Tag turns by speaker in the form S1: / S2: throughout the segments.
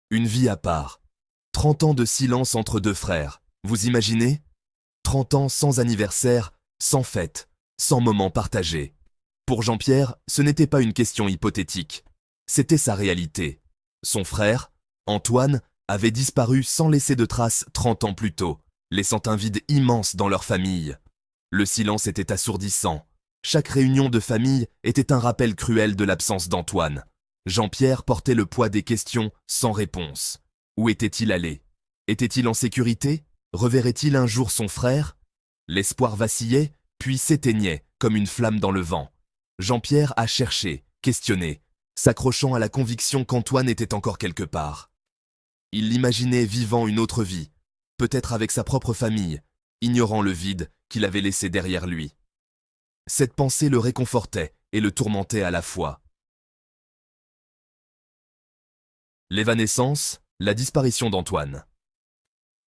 S1: Une vie à part. 30 ans de silence entre deux frères. Vous imaginez? 30 ans sans anniversaire, sans fête, sans moment partagé. Pour Jean-Pierre, ce n'était pas une question hypothétique. C'était sa réalité. Son frère, Antoine, avait disparu sans laisser de traces 30 ans plus tôt, laissant un vide immense dans leur famille. Le silence était assourdissant. Chaque réunion de famille était un rappel cruel de l'absence d'Antoine. Jean-Pierre portait le poids des questions sans réponse. Où était-il allé? Était-il en sécurité? Reverrait-il un jour son frère? L'espoir vacillait, puis s'éteignait comme une flamme dans le vent. Jean-Pierre a cherché, questionné, s'accrochant à la conviction qu'Antoine était encore quelque part. Il l'imaginait vivant une autre vie, peut-être avec sa propre famille, ignorant le vide qu'il avait laissé derrière lui. Cette pensée le réconfortait et le tourmentait à la fois. L'évanescence, la disparition d'Antoine.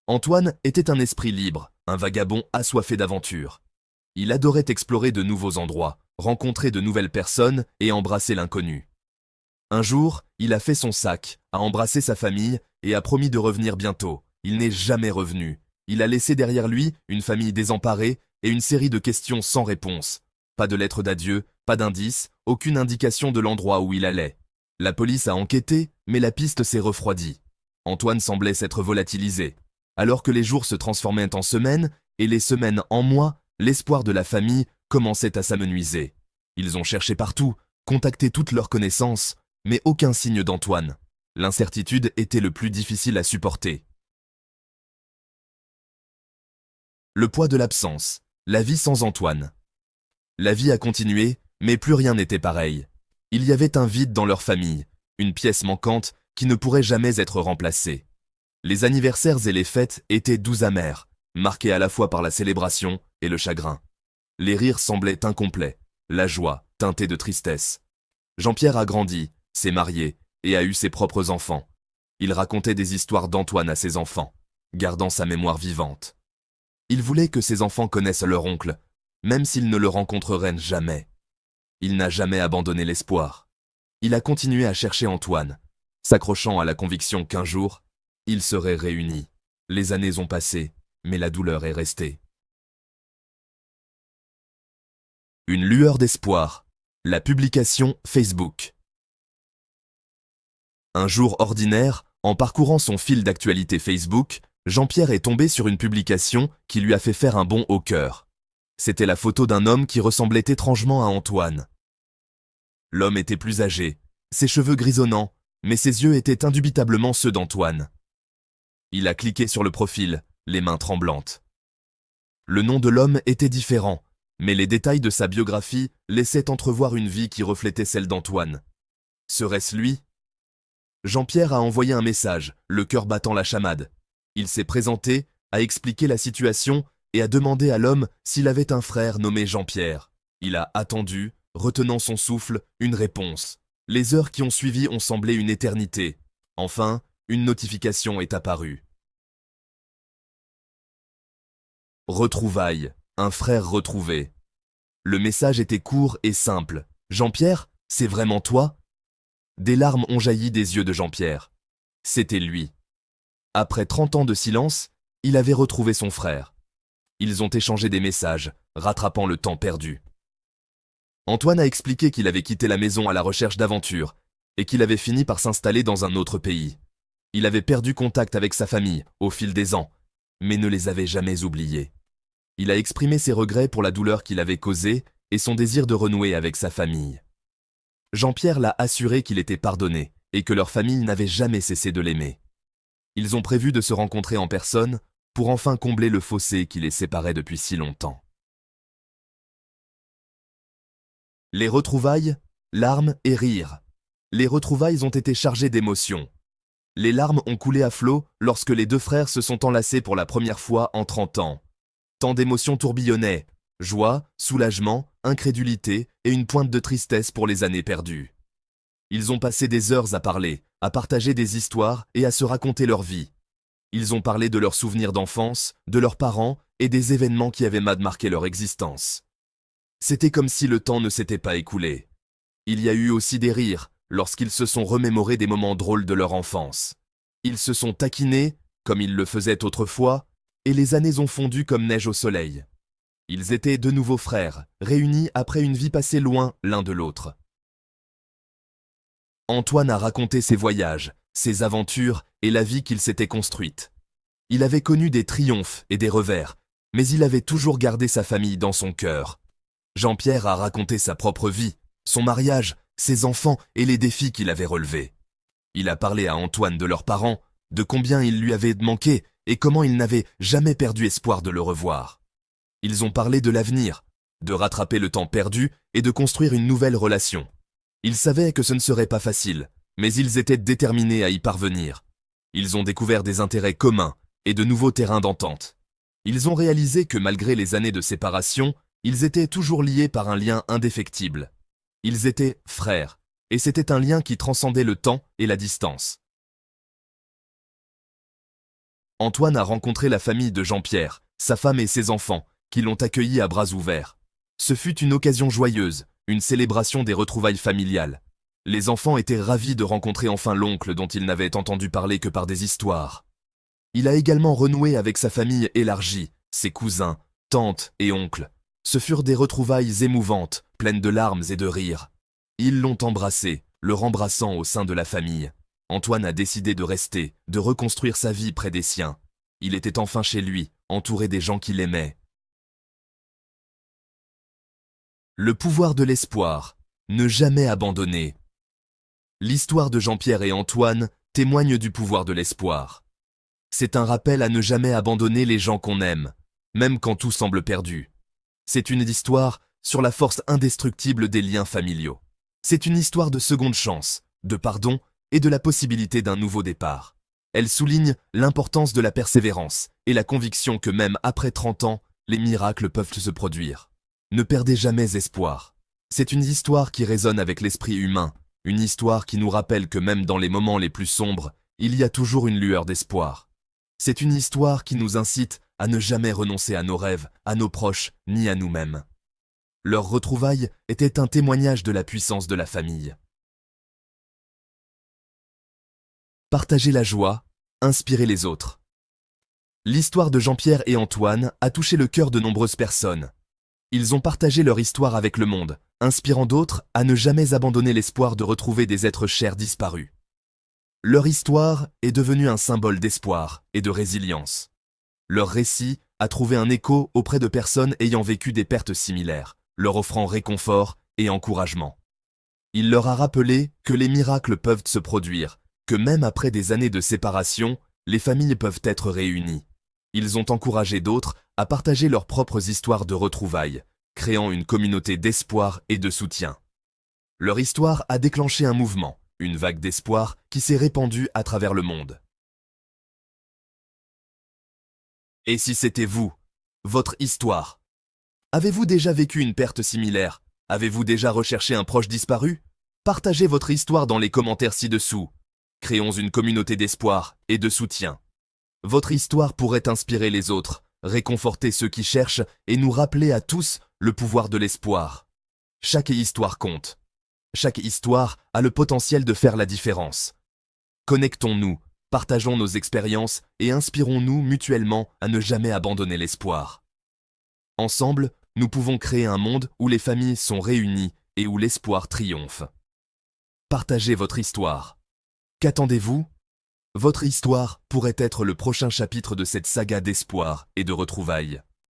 S1: Antoine était un esprit libre, un vagabond assoiffé d'aventure. Il adorait explorer de nouveaux endroits, rencontrer de nouvelles personnes et embrasser l'inconnu. Un jour, il a fait son sac, a embrassé sa famille et a promis de revenir bientôt. Il n'est jamais revenu. Il a laissé derrière lui une famille désemparée et une série de questions sans réponse. Pas de lettre d'adieu, pas d'indice, aucune indication de l'endroit où il allait. La police a enquêté, mais la piste s'est refroidie. Antoine semblait s'être volatilisé. Alors que les jours se transformaient en semaines et les semaines en mois, l'espoir de la famille commençait à s'amenuiser. Ils ont cherché partout, contacté toutes leurs connaissances, mais aucun signe d'Antoine. L'incertitude était le plus difficile à supporter. Le poids de l'absence, la vie sans Antoine. La vie a continué, mais plus rien n'était pareil. Il y avait un vide dans leur famille, une pièce manquante qui ne pourrait jamais être remplacée. Les anniversaires et les fêtes étaient doux amers, marqués à la fois par la célébration et le chagrin. Les rires semblaient incomplets, la joie teintée de tristesse. Jean-Pierre a grandi, s'est marié et a eu ses propres enfants. Il racontait des histoires d'Antoine à ses enfants, gardant sa mémoire vivante. Il voulait que ses enfants connaissent leur oncle, même s'ils ne le rencontreraient jamais. Il n'a jamais abandonné l'espoir. Il a continué à chercher Antoine, s'accrochant à la conviction qu'un jour, ils seraient réunis. Les années ont passé, mais la douleur est restée. Une lueur d'espoir. La publication Facebook. Un jour ordinaire, en parcourant son fil d'actualité Facebook, Jean-Pierre est tombé sur une publication qui lui a fait faire un bond au cœur. C'était la photo d'un homme qui ressemblait étrangement à Antoine. L'homme était plus âgé, ses cheveux grisonnants, mais ses yeux étaient indubitablement ceux d'Antoine. Il a cliqué sur le profil, les mains tremblantes. Le nom de l'homme était différent, mais les détails de sa biographie laissaient entrevoir une vie qui reflétait celle d'Antoine. Serait-ce lui? Jean-Pierre a envoyé un message, le cœur battant la chamade. Il s'est présenté, a expliqué la situation et a demandé à l'homme s'il avait un frère nommé Jean-Pierre. Il a attendu, retenant son souffle, une réponse. Les heures qui ont suivi ont semblé une éternité. Enfin, une notification est apparue. Retrouvailles, un frère retrouvé. Le message était court et simple. Jean-Pierre, c'est vraiment toi? Des larmes ont jailli des yeux de Jean-Pierre. C'était lui. Après 30 ans de silence, il avait retrouvé son frère. Ils ont échangé des messages, rattrapant le temps perdu. Antoine a expliqué qu'il avait quitté la maison à la recherche d'aventures et qu'il avait fini par s'installer dans un autre pays. Il avait perdu contact avec sa famille au fil des ans, mais ne les avait jamais oubliés. Il a exprimé ses regrets pour la douleur qu'il avait causée et son désir de renouer avec sa famille. Jean-Pierre l'a assuré qu'il était pardonné et que leur famille n'avait jamais cessé de l'aimer. Ils ont prévu de se rencontrer en personne pour enfin combler le fossé qui les séparait depuis si longtemps. Les retrouvailles, larmes et rires. Les retrouvailles ont été chargées d'émotions. Les larmes ont coulé à flot lorsque les deux frères se sont enlacés pour la première fois en 30 ans. Tant d'émotions tourbillonnaient, joie, soulagement, incrédulité et une pointe de tristesse pour les années perdues. Ils ont passé des heures à parler, à partager des histoires et à se raconter leur vie. Ils ont parlé de leurs souvenirs d'enfance, de leurs parents et des événements qui avaient marqué leur existence. C'était comme si le temps ne s'était pas écoulé. Il y a eu aussi des rires, lorsqu'ils se sont remémorés des moments drôles de leur enfance. Ils se sont taquinés, comme ils le faisaient autrefois, et les années ont fondu comme neige au soleil. Ils étaient de nouveaux frères, réunis après une vie passée loin l'un de l'autre. Antoine a raconté ses voyages, ses aventures et la vie qu'il s'était construite. Il avait connu des triomphes et des revers, mais il avait toujours gardé sa famille dans son cœur. Jean-Pierre a raconté sa propre vie, son mariage, ses enfants et les défis qu'il avait relevés. Il a parlé à Antoine de leurs parents, de combien ils lui avaient manqué et comment il n'avait jamais perdu espoir de le revoir. Ils ont parlé de l'avenir, de rattraper le temps perdu et de construire une nouvelle relation. Ils savaient que ce ne serait pas facile, mais ils étaient déterminés à y parvenir. Ils ont découvert des intérêts communs et de nouveaux terrains d'entente. Ils ont réalisé que malgré les années de séparation, ils étaient toujours liés par un lien indéfectible. Ils étaient frères, et c'était un lien qui transcendait le temps et la distance. Antoine a rencontré la famille de Jean-Pierre, sa femme et ses enfants, qui l'ont accueilli à bras ouverts. Ce fut une occasion joyeuse, une célébration des retrouvailles familiales. Les enfants étaient ravis de rencontrer enfin l'oncle dont ils n'avaient entendu parler que par des histoires. Il a également renoué avec sa famille élargie, ses cousins, tantes et oncles. Ce furent des retrouvailles émouvantes, pleines de larmes et de rires. Ils l'ont embrassé, le rembrassant au sein de la famille. Antoine a décidé de rester, de reconstruire sa vie près des siens. Il était enfin chez lui, entouré des gens qui l'aimaient. Le pouvoir de l'espoir, ne jamais abandonner. L'histoire de Jean-Pierre et Antoine témoigne du pouvoir de l'espoir. C'est un rappel à ne jamais abandonner les gens qu'on aime, même quand tout semble perdu. C'est une histoire sur la force indestructible des liens familiaux. C'est une histoire de seconde chance, de pardon et de la possibilité d'un nouveau départ. Elle souligne l'importance de la persévérance et la conviction que même après 30 ans, les miracles peuvent se produire. Ne perdez jamais espoir. C'est une histoire qui résonne avec l'esprit humain, une histoire qui nous rappelle que même dans les moments les plus sombres, il y a toujours une lueur d'espoir. C'est une histoire qui nous incite à ne jamais renoncer à nos rêves, à nos proches, ni à nous-mêmes. Leur retrouvaille était un témoignage de la puissance de la famille. Partagez la joie, inspirez les autres. L'histoire de Jean-Pierre et Antoine a touché le cœur de nombreuses personnes. Ils ont partagé leur histoire avec le monde, inspirant d'autres à ne jamais abandonner l'espoir de retrouver des êtres chers disparus. Leur histoire est devenue un symbole d'espoir et de résilience. Leur récit a trouvé un écho auprès de personnes ayant vécu des pertes similaires, leur offrant réconfort et encouragement. Il leur a rappelé que les miracles peuvent se produire, que même après des années de séparation, les familles peuvent être réunies. Ils ont encouragé d'autres à partager leurs propres histoires de retrouvailles, créant une communauté d'espoir et de soutien. Leur histoire a déclenché un mouvement, une vague d'espoir qui s'est répandue à travers le monde. Et si c'était vous, votre histoire? Avez-vous déjà vécu une perte similaire? Avez-vous déjà recherché un proche disparu? Partagez votre histoire dans les commentaires ci-dessous. Créons une communauté d'espoir et de soutien. Votre histoire pourrait inspirer les autres, réconforter ceux qui cherchent et nous rappeler à tous le pouvoir de l'espoir. Chaque histoire compte. Chaque histoire a le potentiel de faire la différence. Connectons-nous, partageons nos expériences et inspirons-nous mutuellement à ne jamais abandonner l'espoir. Ensemble, nous pouvons créer un monde où les familles sont réunies et où l'espoir triomphe. Partagez votre histoire. Qu'attendez-vous? Votre histoire pourrait être le prochain chapitre de cette saga d'espoir et de retrouvailles.